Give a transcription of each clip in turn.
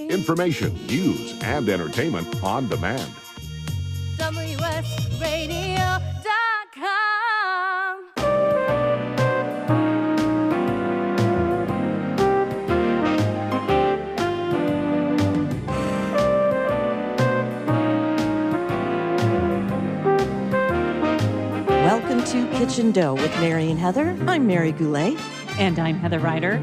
Information, news, and entertainment on demand. WSRadio.com. Welcome to Kitchen Dough with Mary and Heather. I'm Mary Goulet. And I'm Heather Ryder.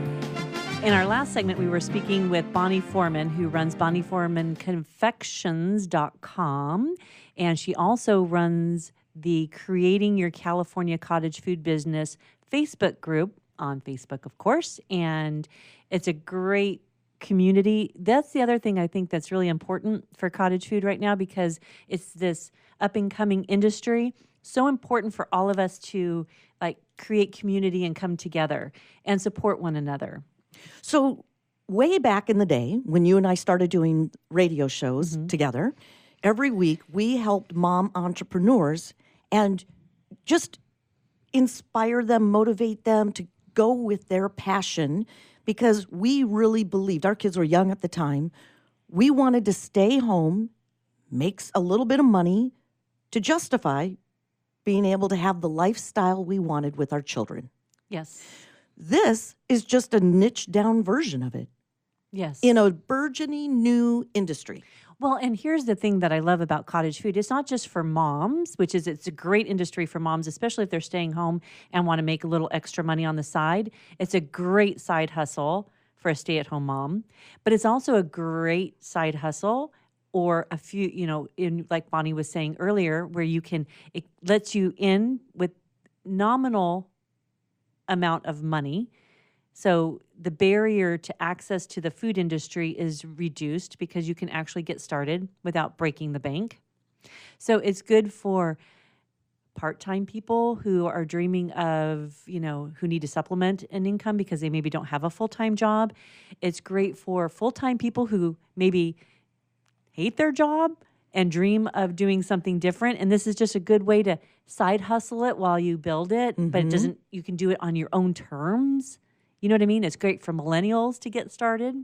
In our last segment, we were speaking with Bonnie Foreman, who runs BonnieForemanConfections.com. And she also runs the Creating Your California Cottage Food Business Facebook group on Facebook, of course. And it's a great community. That's the other thing I think that's really important for cottage food right now, because it's this up-and-coming industry. So important for all of us to create community and come together and support one another. So way back in the day, when you and I started doing radio shows together, every week we helped mom entrepreneurs and just inspire them, motivate them to go with their passion, because we really believed, our kids were young at the time, we wanted to stay home, make a little bit of money to justify being able to have the lifestyle we wanted with our children. Yes. This is just a niche down version of it. Yes. In a burgeoning new industry. Well, and here's the thing that I love about cottage food. It's not just for moms, it's a great industry for moms, especially if they're staying home and want to make a little extra money on the side. It's a great side hustle for a stay-at-home mom. But it's also a great side hustle or a few, in like Bonnie was saying earlier, where it lets you in with nominal amount of money. So the barrier to access to the food industry is reduced because you can actually get started without breaking the bank. So it's good for part-time people who are dreaming of, who need to supplement an income because they maybe don't have a full-time job. It's great for full-time people who maybe hate their job and dream of doing something different. And this is just a good way to side hustle it while you build it, but you can do it on your own terms. You know what I mean? It's great for millennials to get started.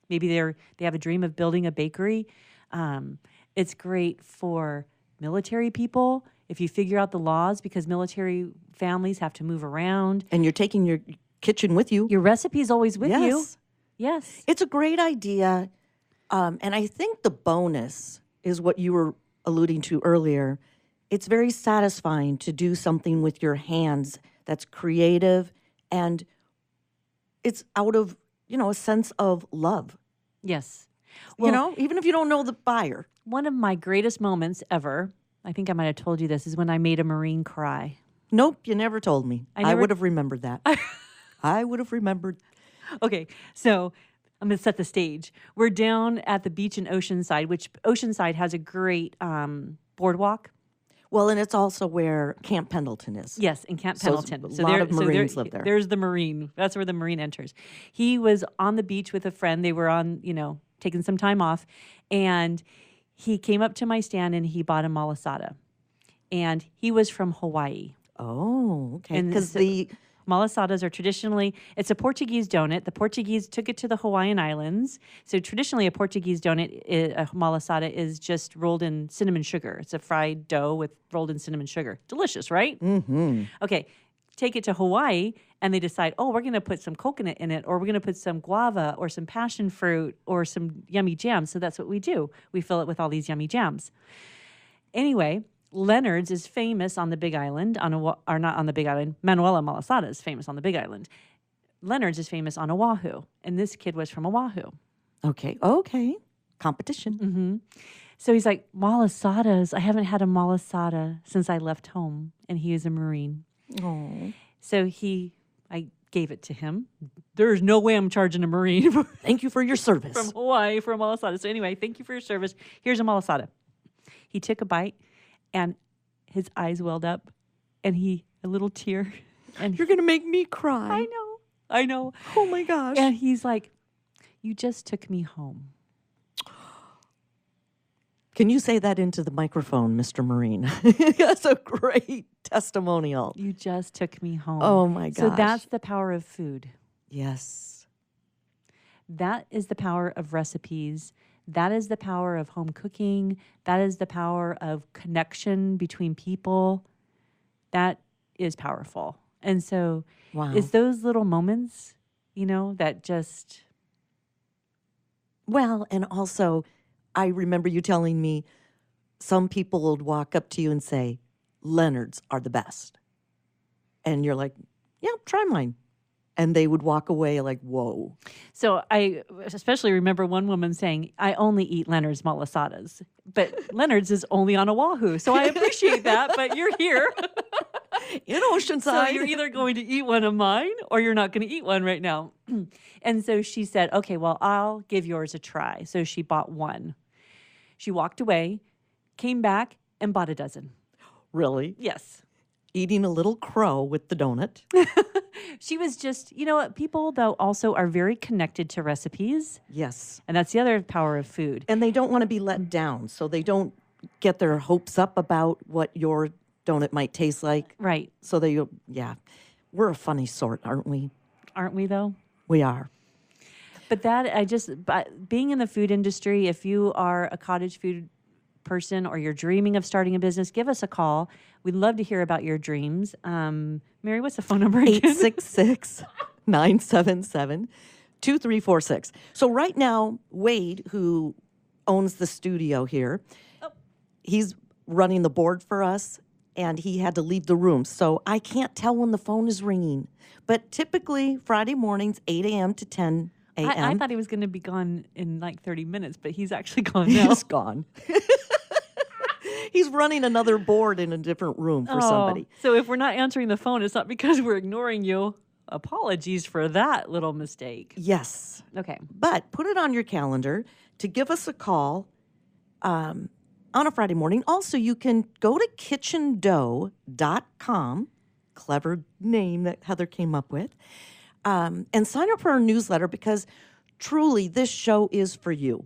Maybe they have a dream of building a bakery. It's great for military people if you figure out the laws, because military families have to move around. And you're taking your kitchen with you. Your recipe is always with you. Yes. It's a great idea. And I think the bonus is what you were alluding to earlier. It's very satisfying to do something with your hands that's creative, and it's out of, a sense of love. Yes. Well, even if you don't know the buyer. One of my greatest moments ever, I think I might have told you this, is when I made a Marine cry. Nope, you never told me. I would have remembered that. I would have remembered. Okay, so I'm going to set the stage. We're down at the beach in Oceanside, which Oceanside has a great boardwalk. Well, and it's also where Camp Pendleton is. Yes, in Camp Pendleton. A lot of Marines live there. There's the Marine. That's where the Marine enters. He was on the beach with a friend. They were on, taking some time off. And he came up to my stand and he bought a malasada. And he was from Hawaii. Oh, okay. Because the malasadas are traditionally, it's a Portuguese donut. The Portuguese took it to the Hawaiian Islands. So traditionally a Portuguese donut, a malasada, is just rolled in cinnamon sugar. It's a fried dough rolled in cinnamon sugar. Delicious, right? Mm-hmm. Okay, take it to Hawaii and they decide, we're going to put some coconut in it, or we're going to put some guava or some passion fruit or some yummy jams. So that's what we do. We fill it with all these yummy jams. Anyway, Leonard's is famous on the Big Island, not on the Big Island. Manuela Malasada is famous on the Big Island. Leonard's is famous on Oahu, and this kid was from Oahu. Okay. Competition. Mm-hmm. So he's like, malasadas, I haven't had a malasada since I left home, and he is a Marine. Oh. So I gave it to him. There's no way I'm charging a Marine. Thank you for your service. From Hawaii for a malasada. So anyway, thank you for your service. Here's a malasada. He took a bite. And his eyes welled up, and a little tear. And you're going to make me cry. I know. Oh, my gosh. And he's like, you just took me home. Can you say that into the microphone, Mr. Marine? That's a great testimonial. You just took me home. Oh, my gosh. So that's the power of food. Yes. That is the power of recipes. That is the power of home cooking. That is the power of connection between people. That is powerful. And so Wow. it's those little moments, that just... Well, and also, I remember you telling me some people would walk up to you and say, Leonard's are the best. And you're like, yeah, try mine. And they would walk away like, whoa. So I especially remember one woman saying, I only eat Leonard's malasadas, but Leonard's is only on Oahu. So I appreciate that, but you're here. In So Oceanside. you're either going to eat one of mine or you're not going to eat one right now. And so she said, okay, well, I'll give yours a try. So she bought one. She walked away, came back, and bought a dozen. Really? Yes. Eating a little crow with the donut. She was just, what people, though, also are very connected to recipes. Yes. And that's the other power of food. And they don't want to be let down. So they don't get their hopes up about what your donut might taste like. Right. So we're a funny sort, aren't we? Aren't we, though? We are. But being in the food industry, if you are a cottage food person or you're dreaming of starting a business, give us a call. We'd love to hear about your dreams. Mary, what's the phone number again? 866-977-2346. So right now, Wade, who owns the studio here, he's running the board for us, and he had to leave the room. So I can't tell when the phone is ringing. But typically, Friday mornings, 8 a.m. to 10 a.m. I thought he was going to be gone in like 30 minutes, but he's actually gone now. He's gone. He's running another board in a different room for somebody. So if we're not answering the phone, it's not because we're ignoring you. Apologies for that little mistake. Yes. Okay. But put it on your calendar to give us a call on a Friday morning. Also, you can go to kitchendough.com, clever name that Heather came up with, and sign up for our newsletter because truly this show is for you.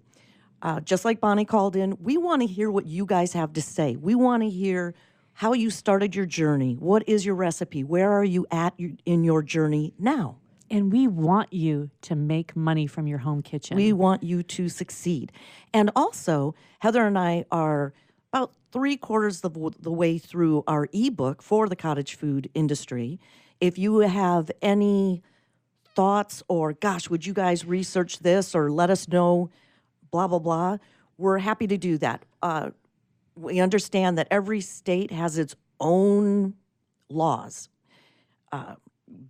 Just like Bonnie called in, we want to hear what you guys have to say. We want to hear how you started your journey. What is your recipe? Where are you at in your journey now? And we want you to make money from your home kitchen. We want you to succeed. And also, Heather and I are about 3/4 of the way through our ebook for the cottage food industry. If you have any thoughts or, gosh, would you guys research this or let us know, blah, blah, blah, we're happy to do that. We understand that every state has its own laws.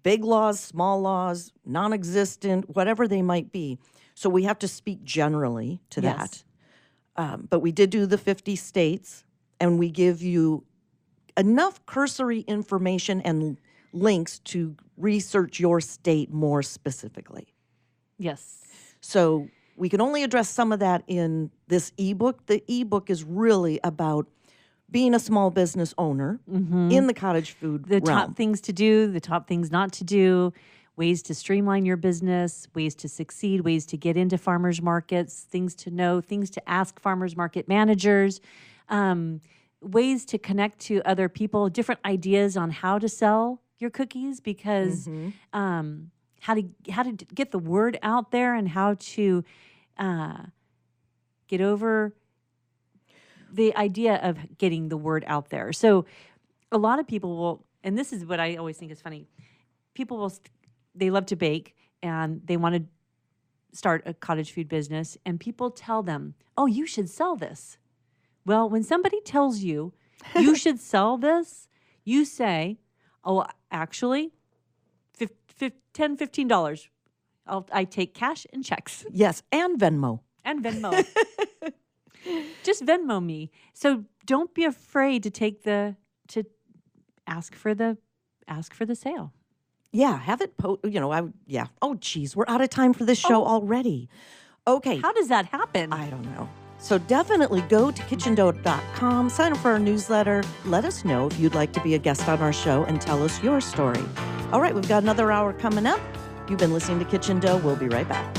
Big laws, small laws, non-existent, whatever they might be. So we have to speak generally to Yes. that. But we did do the 50 states, and we give you enough cursory information and links to research your state more specifically. Yes. So we can only address some of that in this ebook. The ebook is really about being a small business owner in the cottage food The realm. top things to do, the top things not to do, ways to streamline your business, ways to succeed, ways to get into farmers markets, things to know, things to ask farmers market managers, ways to connect to other people, different ideas on how to sell your cookies because how to get the word out there and how to get over the idea of getting the word out there. So a lot of people will, and this is what I always think is funny, people will, they love to bake and they want to start a cottage food business and people tell them, oh, you should sell this. Well, when somebody tells you you should sell this, you say, oh, actually, $10, $15. I take cash and checks. Yes, and Venmo. And Venmo. Just Venmo me. So don't be afraid to take to ask for the sale. Yeah, have it Oh, geez, we're out of time for this show already. Okay. How does that happen? I don't know. So definitely go to kitchendough.com, sign up for our newsletter. Let us know if you'd like to be a guest on our show and tell us your story. All right, we've got another hour coming up. You've been listening to Kitchen Dough. We'll be right back.